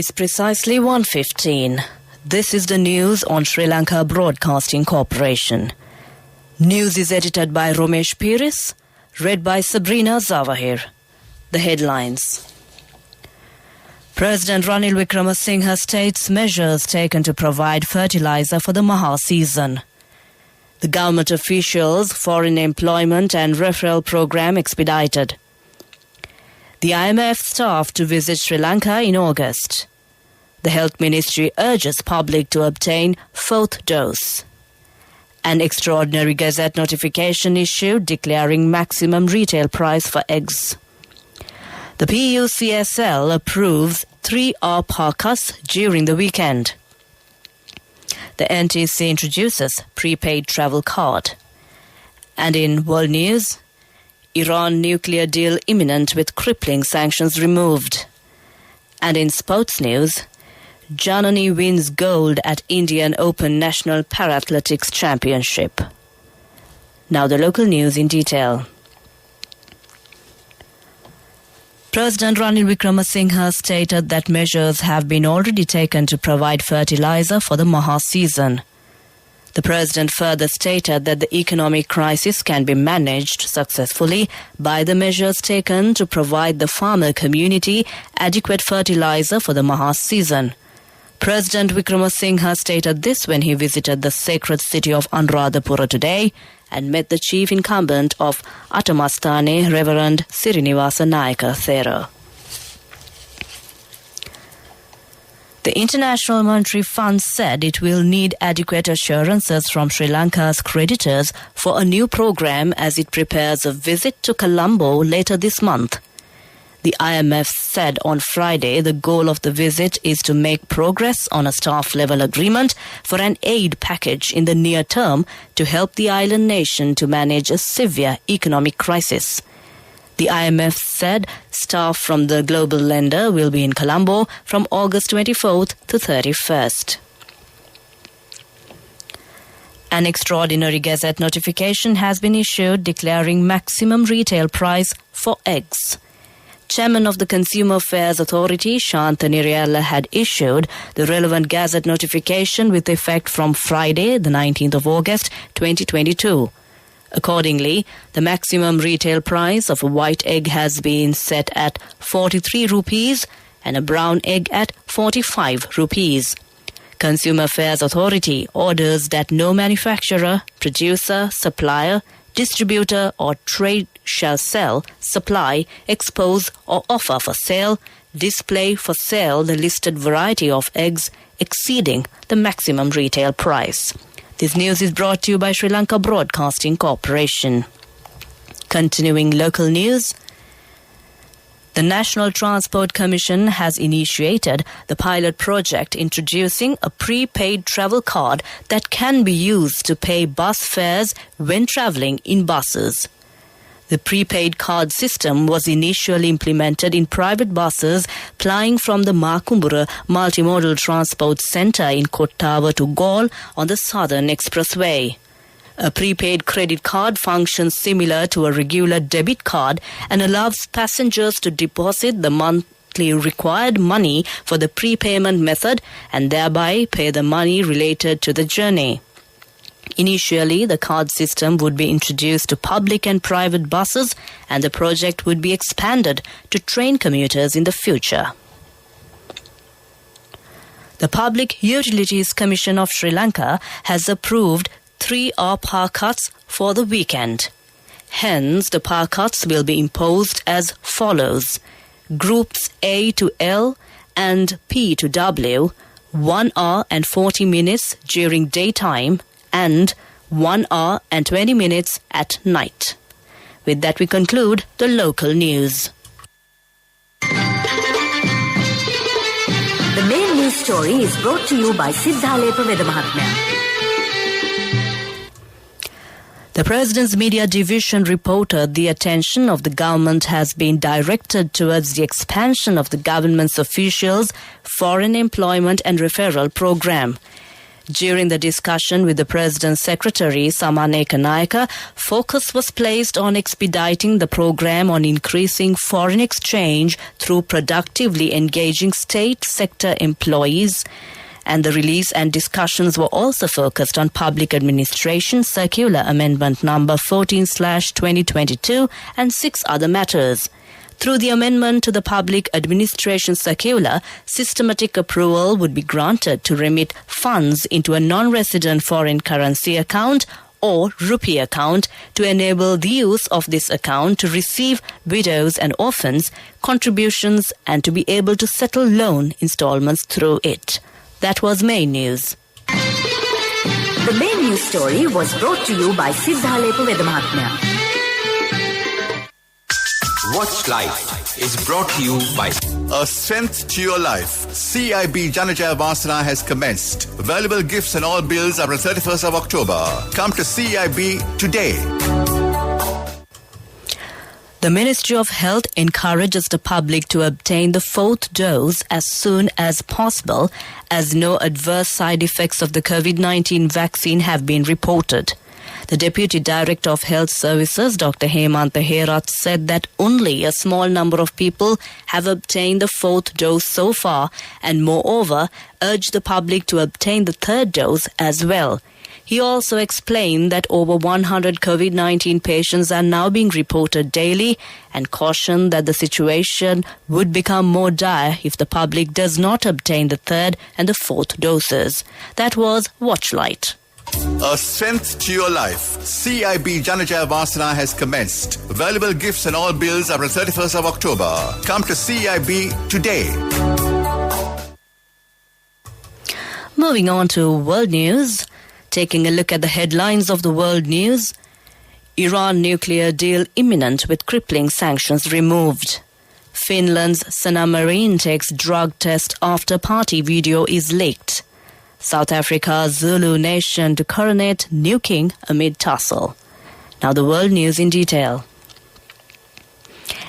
It's precisely 1:15. This is the news on Sri Lanka Broadcasting Corporation. News is edited by Romesh Piris, read by Sabrina Zawahir. The headlines. President Ranil Wickremesinghe states measures taken to provide fertilizer for the Maha season. The government officials' foreign employment and referral program expedited. The IMF staff to visit Sri Lanka in August. The Health Ministry urges public to obtain fourth dose. An extraordinary Gazette notification issued declaring maximum retail price for eggs. The PUCSL approves 3 ARPA cuts during the weekend. The NTC introduces prepaid travel card. And in world news, Iran nuclear deal imminent with crippling sanctions removed. And in sports news, Janani wins gold at Indian Open National Parathletics Championship. Now the local news in detail. President Ranil Wickremesinghe stated that measures have been already taken to provide fertilizer for the Maha season. The president further stated that the economic crisis can be managed successfully by the measures taken to provide the farmer community adequate fertilizer for the Maha season. President Wickremesinghe stated this when he visited the sacred city of Anuradhapura today and met the chief incumbent of Attamastane, Reverend Sirinivasa Nayaka Thera. The International Monetary Fund said it will need adequate assurances from Sri Lanka's creditors for a new program as it prepares a visit to Colombo later this month. The IMF said on Friday the goal of the visit is to make progress on a staff-level agreement for an aid package in the near term to help the island nation to manage a severe economic crisis. The IMF said staff from the global lender will be in Colombo from August 24th to 31st. An extraordinary Gazette notification has been issued declaring maximum retail price for eggs. Chairman of the Consumer Affairs Authority, Shanta Nirayala, had issued the relevant Gazette notification with effect from Friday, the 19th of August, 2022. Accordingly, the maximum retail price of a white egg has been set at 43 rupees and a brown egg at 45 rupees. Consumer Affairs Authority orders that no manufacturer, producer, supplier, distributor or trade shall sell, supply, expose or offer for sale, display for sale the listed variety of eggs exceeding the maximum retail price. This news is brought to you by Sri Lanka Broadcasting Corporation. Continuing local news, the National Transport Commission has initiated the pilot project introducing a prepaid travel card that can be used to pay bus fares when travelling in buses. The prepaid card system was initially implemented in private buses plying from the Makumbura Multimodal Transport Centre in Kottawa to Galle on the Southern Expressway. A prepaid credit card functions similar to a regular debit card and allows passengers to deposit the monthly required money for the prepayment method and thereby pay the money related to the journey. Initially, the card system would be introduced to public and private buses, and the project would be expanded to train commuters in the future. The Public Utilities Commission of Sri Lanka has approved 3 ARPA cuts for the weekend. Hence, the power cuts will be imposed as follows. Groups A to L and P to W, 1 hour and 40 minutes during daytime, and 1 hour and 20 minutes at night. With that, we conclude the local news. The main news story is brought to you by Siddhalepa Vedamahatmya. The President's Media Division reported the attention of the government has been directed towards the expansion of the government's officials' foreign employment and referral program. During the discussion with the President's Secretary, Samaneka Naika, focus was placed on expediting the program on increasing foreign exchange through productively engaging state sector employees. And the release and discussions were also focused on Public Administration Circular Amendment Number 14/2022 and 6 other matters. Through the amendment to the Public Administration Circular, systematic approval would be granted to remit funds into a non-resident foreign currency account or rupee account to enable the use of this account to receive widows and orphans contributions and to be able to settle loan installments through it. That was main news. The main news story was brought to you by Siddhalepa Vedamahatmya. Watch Life is brought to you by A Strength to Your Life. CIB Janajaya Vasana has commenced. Valuable gifts and all bills are on 31st of October. Come to CIB today. The Ministry of Health encourages the public to obtain the 4th dose as soon as possible, as no adverse side effects of the COVID-19 vaccine have been reported. The Deputy Director of Health Services, Dr. Hemantha Herath, said that only a small number of people have obtained the 4th dose so far and moreover urged the public to obtain the 3rd dose as well. He also explained that over 100 COVID-19 patients are now being reported daily and cautioned that the situation would become more dire if the public does not obtain the 3rd and the 4th doses. That was Watchlight. A Strength to Your Life. CIB Janajaya Vasana has commenced. Valuable gifts and all bills are on 31st of October. Come to CIB today. Moving on to world news. Taking a look at the headlines of the world news. Iran nuclear deal imminent with crippling sanctions removed. Finland's Sanna Marin takes drug test after party video is leaked. South Africa's Zulu nation to coronate new king amid tussle. Now the world news in detail.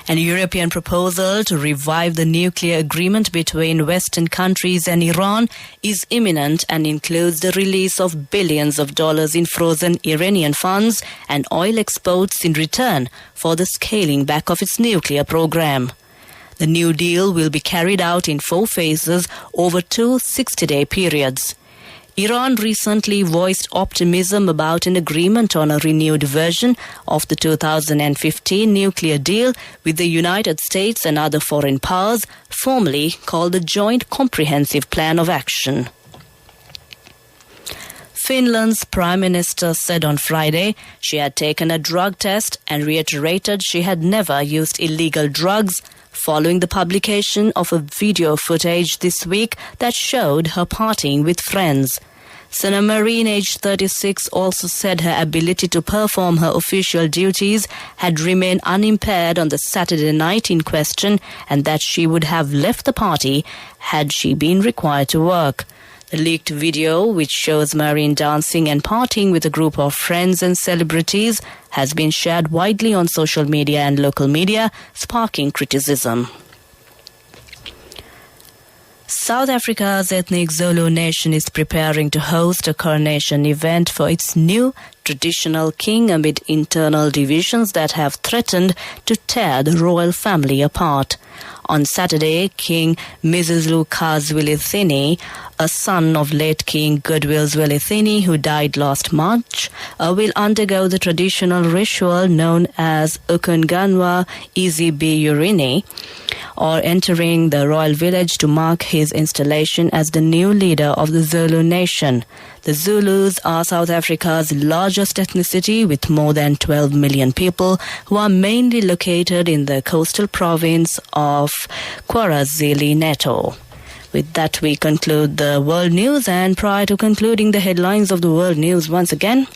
An European proposal to revive the nuclear agreement between Western countries and Iran is imminent and includes the release of billions of dollars in frozen Iranian funds and oil exports in return for the scaling back of its nuclear program. The new deal will be carried out in 4 phases over 2 60-day periods. Iran recently voiced optimism about an agreement on a renewed version of the 2015 nuclear deal with the United States and other foreign powers, formerly called the Joint Comprehensive Plan of Action. Finland's Prime Minister said on Friday she had taken a drug test and reiterated she had never used illegal drugs following the publication of a video footage this week that showed her partying with friends. Sanna Marin, aged 36, also said her ability to perform her official duties had remained unimpaired on the Saturday night in question and that she would have left the party had she been required to work. The leaked video, which shows Marin dancing and partying with a group of friends and celebrities, has been shared widely on social media and local media, sparking criticism. South Africa's ethnic Zulu nation is preparing to host a coronation event for its new traditional king amid internal divisions that have threatened to tear the royal family apart. On Saturday, King Mzulu Zwelithini, a son of late King Goodwill Zwelithini, who died last March, will undergo the traditional ritual known as Ukunganwa Izibiyurini, or entering the royal village to mark his installation as the new leader of the Zulu nation. The Zulus are South Africa's largest ethnicity with more than 12 million people who are mainly located in the coastal province of KwaZulu-Natal. With that, we conclude the world news, and prior to concluding the headlines of the world news once again,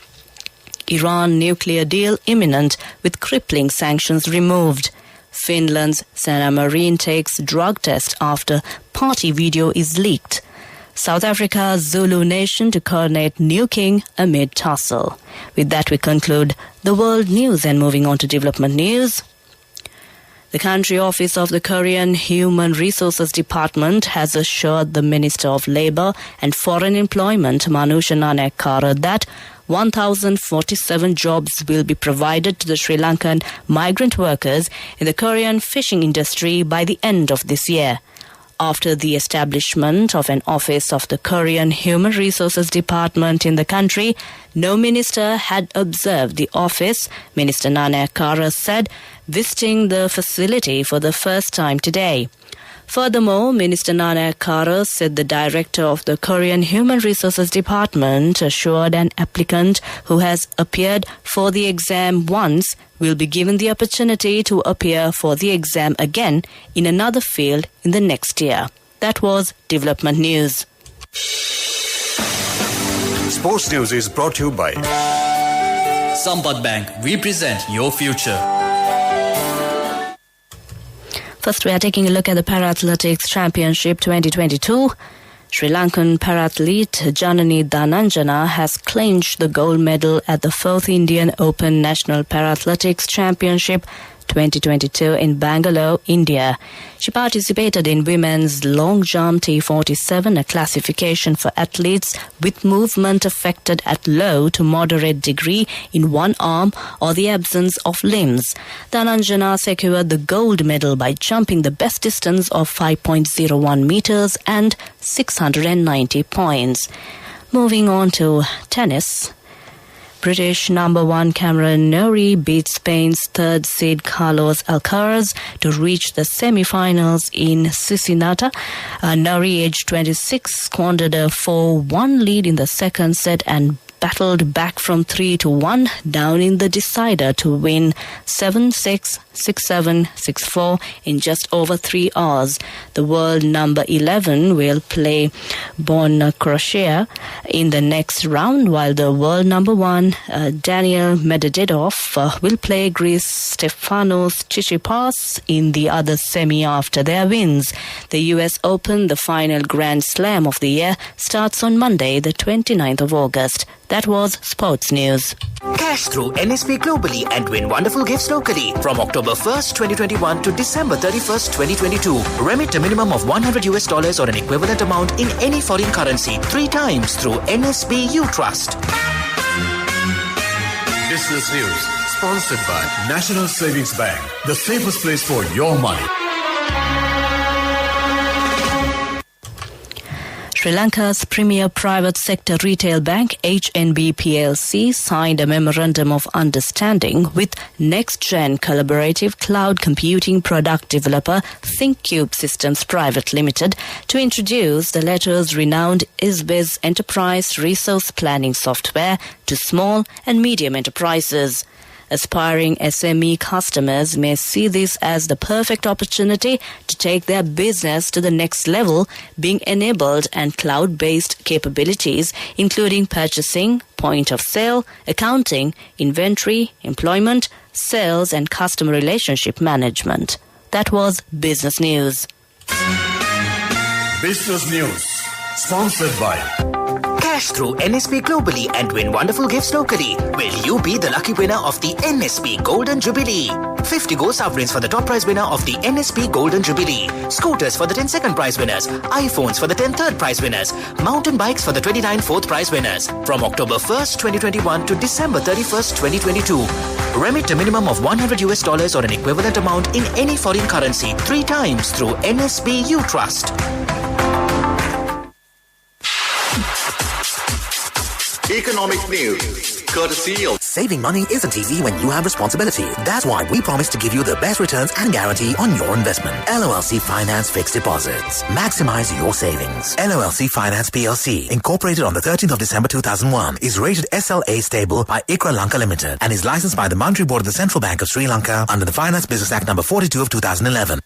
Iran nuclear deal imminent with crippling sanctions removed. Finland's Sanna Marin takes drug test after party video is leaked. South Africa's Zulu nation to coronate new king amid tussle. With that, we conclude the world news, and moving on to development news. The country office of the Korean Human Resources Department has assured the Minister of Labour and Foreign Employment, Manusha Nanekkara, that 1,047 jobs will be provided to the Sri Lankan migrant workers in the Korean fishing industry by the end of this year. After the establishment of an office of the Korean Human Resources Department in the country, no minister had observed the office, Minister Nanekkara said, visiting the facility for the first time today. Furthermore, Minister Nanekkara said the director of the Korean Human Resources Department assured an applicant who has appeared for the exam once will be given the opportunity to appear for the exam again in another field in the next year. That was Development News. Sports News is brought to you by Sampath Bank. We present your future. First, we are taking a look at the Para-Athletics Championship 2022. Sri Lankan para-athlete Janani Dhananjana has clinched the gold medal at the 4th Indian Open National Para-Athletics Championship 2022 in Bangalore, India. She participated in women's long jump T47, a classification for athletes with movement affected at low to moderate degree in one arm or the absence of limbs. Dhananjana secured the gold medal by jumping the best distance of 5.01 meters and 690 points. Moving on to tennis. British number 1 Cameron Norrie beat Spain's third seed Carlos Alcaraz to reach the semi-finals in Cincinnati. Norrie, aged 26, squandered a 4-1 lead in the second set and battled back from 3-1 down in the decider to win 7-6, 6-7, 6-4 in just over 3 hours. The world number 11 will play Bon Croatia in the next round, while the world number 1 Daniel Medvedev will play Greece Stefanos Tsitsipas in the other semi after their wins. The US Open, the final Grand Slam of the year, starts on Monday, the 29th of August. That was Sports News. Cash through NSP globally and win wonderful gifts locally. From October 1st, 2021 to December 31st, 2022. Remit a minimum of $100 or an equivalent amount in any foreign currency 3 times through NSB U Trust. Business News, sponsored by National Savings Bank, the safest place for your money. Sri Lanka's premier private sector retail bank, HNB PLC, signed a memorandum of understanding with next-gen collaborative cloud computing product developer ThinkCube Systems Private Limited to introduce the latter's renowned ISBIS enterprise resource planning software to small and medium enterprises. Aspiring SME customers may see this as the perfect opportunity to take their business to the next level, being enabled and cloud-based capabilities, including purchasing, point of sale, accounting, inventory, employment, sales, and customer relationship management. That was Business News. Business News, sponsored by Cash through NSP globally and win wonderful gifts locally. Will you be the lucky winner of the NSP Golden Jubilee? 50 gold sovereigns for the top prize winner of the NSP Golden Jubilee. Scooters for the 10 second prize winners. iPhones for the 10 third prize winners. Mountain bikes for the 29 fourth prize winners. From October 1st, 2021 to December 31st, 2022. Remit a minimum of $100 or an equivalent amount in any foreign currency 3 times through NSB U Trust. Economic news, courtesy of Saving money isn't easy when you have responsibility. That's why we promise to give you the best returns and guarantee on your investment. LOLC Finance Fixed Deposits. Maximize your savings. LOLC Finance PLC, incorporated on the 13th of December 2001, is rated SLA stable by ICRA Lanka Limited and is licensed by the Monetary Board of the Central Bank of Sri Lanka under the Finance Business Act number 42 of 2011.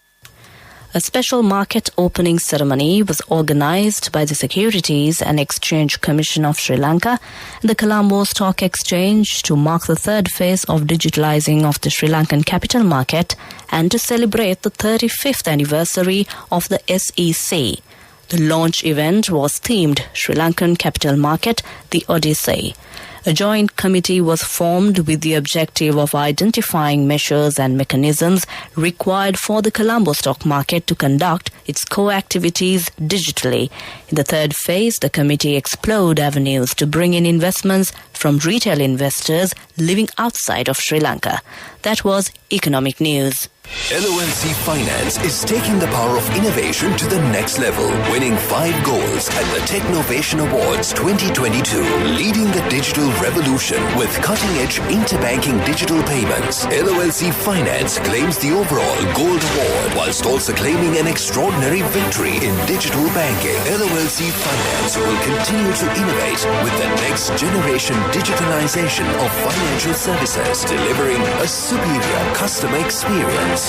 A special market opening ceremony was organized by the Securities and Exchange Commission of Sri Lanka and the Colombo Stock Exchange to mark the third phase of digitalizing of the Sri Lankan capital market and to celebrate the 35th anniversary of the SEC. The launch event was themed Sri Lankan Capital Market, the Odyssey. A joint committee was formed with the objective of identifying measures and mechanisms required for the Colombo stock market to conduct its core activities digitally. In the third phase, the committee explored avenues to bring in investments from retail investors living outside of Sri Lanka. That was Economic News. LOLC Finance is taking the power of innovation to the next level, winning 5 golds at the Technovation Awards 2022, leading the digital revolution with cutting-edge interbanking digital payments. LOLC Finance claims the overall gold award whilst also claiming an extraordinary victory in digital banking. LOLC Finance will continue to innovate with the next generation digitalization of financial services, delivering a superior customer experience.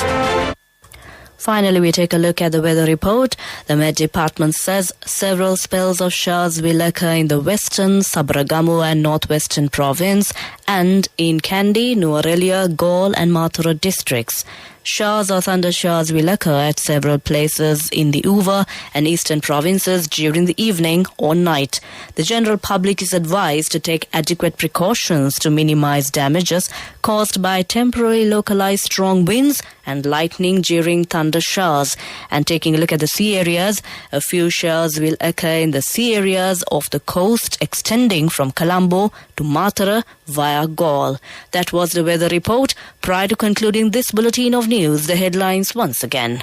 Finally, we take a look at the weather report. The Met Department says several spells of showers will occur in the western, Sabaragamu and northwestern province and in Kandy, Nuwara, Galle and Mathura districts. Showers or thundershowers will occur at several places in the Uva and eastern provinces during the evening or night. The general public is advised to take adequate precautions to minimize damages caused by temporary localized strong winds and lightning during thunder showers. And taking a look at the sea areas, a few showers will occur in the sea areas of the coast extending from Colombo to Mathura via Galle. That was the weather report. Prior to concluding this bulletin of news, the headlines once again.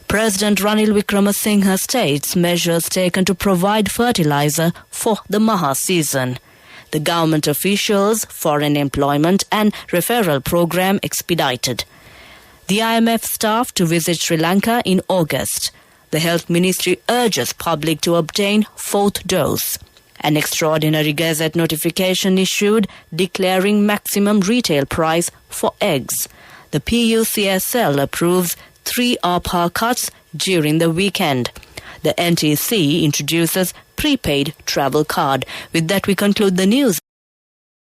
President Ranil Wickremesinghe states measures taken to provide fertilizer for the Maha season. The government officials, foreign employment and referral program expedited. The IMF staff to visit Sri Lanka in August. The Health Ministry urges public to obtain 4th dose. An extraordinary Gazette notification issued declaring maximum retail price for eggs. The PUCSL approves 3 APA cuts during the weekend. The NTC introduces prepaid travel card. With that, we conclude the news.